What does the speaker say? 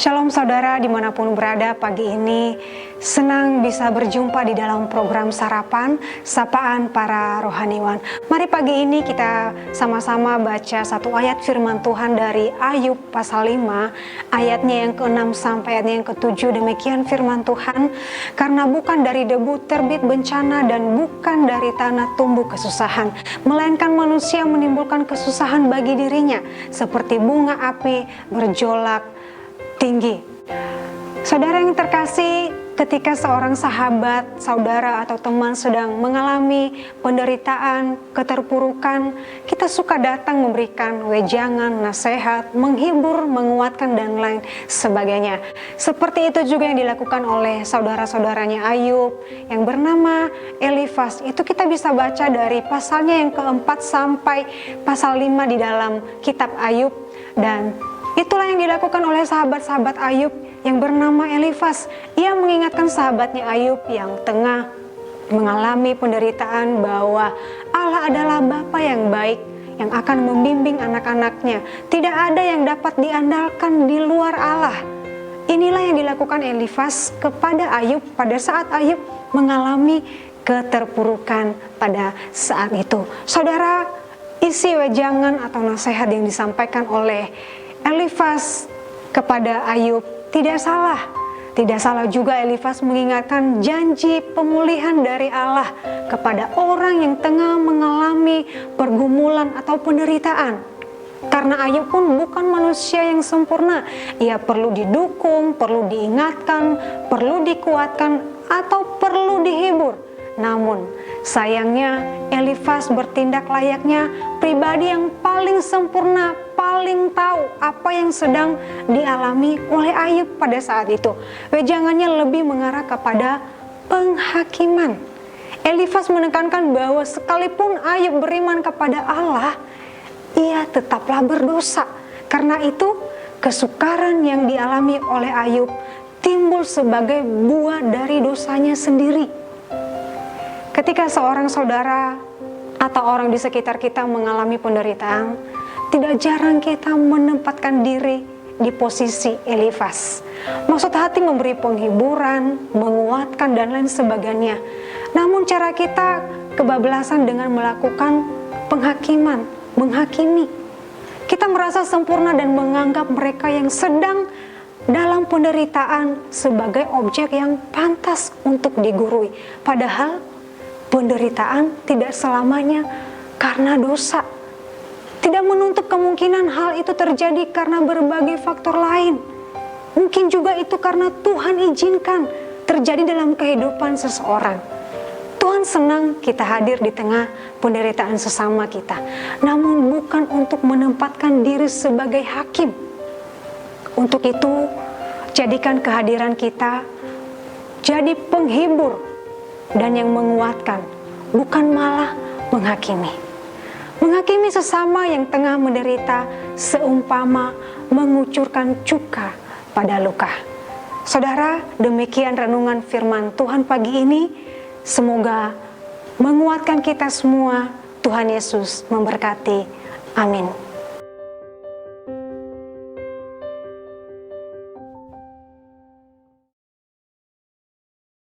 Shalom saudara dimanapun berada pagi ini, senang bisa berjumpa di dalam program Sarapan, Sapaan Para Rohaniwan. Mari pagi ini kita sama-sama baca satu ayat firman Tuhan dari Ayub pasal 5, ayatnya yang ke-6 sampai ayatnya yang ke-7. Demikian firman Tuhan, karena bukan dari debu terbit bencana dan bukan dari tanah tumbuh kesusahan, melainkan manusia menimbulkan kesusahan bagi dirinya, seperti bunga api berjolak tinggi. Saudara yang terkasih, ketika seorang sahabat, saudara atau teman sedang mengalami penderitaan, keterpurukan, kita suka datang memberikan wejangan, nasihat, menghibur, menguatkan dan lain sebagainya. Seperti itu juga yang dilakukan oleh saudara-saudaranya Ayub yang bernama Elifas. Itu kita bisa baca dari pasalnya yang ke-4 sampai pasal 5 di dalam kitab Ayub, dan itulah yang dilakukan oleh sahabat-sahabat Ayub yang bernama Elifas. Ia mengingatkan sahabatnya Ayub yang tengah mengalami penderitaan bahwa Allah adalah Bapa yang baik yang akan membimbing anak-anaknya. Tidak ada yang dapat diandalkan di luar Allah. Inilah yang dilakukan Elifas kepada Ayub pada saat Ayub mengalami keterpurukan pada saat itu. Saudara, isi wejangan atau nasihat yang disampaikan oleh Elifas kepada Ayub tidak salah. Tidak salah juga Elifas mengingatkan janji pemulihan dari Allah kepada orang yang tengah mengalami pergumulan atau penderitaan. Karena Ayub pun bukan manusia yang sempurna. Ia perlu didukung, perlu diingatkan, perlu dikuatkan, atau perlu dihibur. Namun sayangnya Elifas bertindak layaknya pribadi yang paling sempurna, paling tahu apa yang sedang dialami oleh Ayub pada saat itu. Wejangannya lebih mengarah kepada penghakiman. Elifas menekankan bahwa sekalipun Ayub beriman kepada Allah, ia tetaplah berdosa. Karena itu kesukaran yang dialami oleh Ayub timbul sebagai buah dari dosanya sendiri. Ketika seorang saudara atau orang di sekitar kita mengalami penderitaan, tidak jarang kita menempatkan diri di posisi Elifas. Maksud hati memberi penghiburan, menguatkan dan lain sebagainya. Namun cara kita kebablasan dengan melakukan penghakiman, menghakimi. Kita merasa sempurna dan menganggap mereka yang sedang dalam penderitaan sebagai objek yang pantas untuk digurui. Padahal penderitaan tidak selamanya karena dosa. Tidak menutup kemungkinan hal itu terjadi karena berbagai faktor lain. Mungkin juga itu karena Tuhan izinkan terjadi dalam kehidupan seseorang. Tuhan senang kita hadir di tengah penderitaan sesama kita, namun bukan untuk menempatkan diri sebagai hakim. Untuk itu, jadikan kehadiran kita jadi penghibur dan yang menguatkan, bukan malah menghakimi. Menghakimi sesama yang tengah menderita seumpama mengucurkan cuka pada luka. Saudara, demikian renungan firman Tuhan pagi ini. Semoga menguatkan kita semua. Tuhan Yesus memberkati. Amin.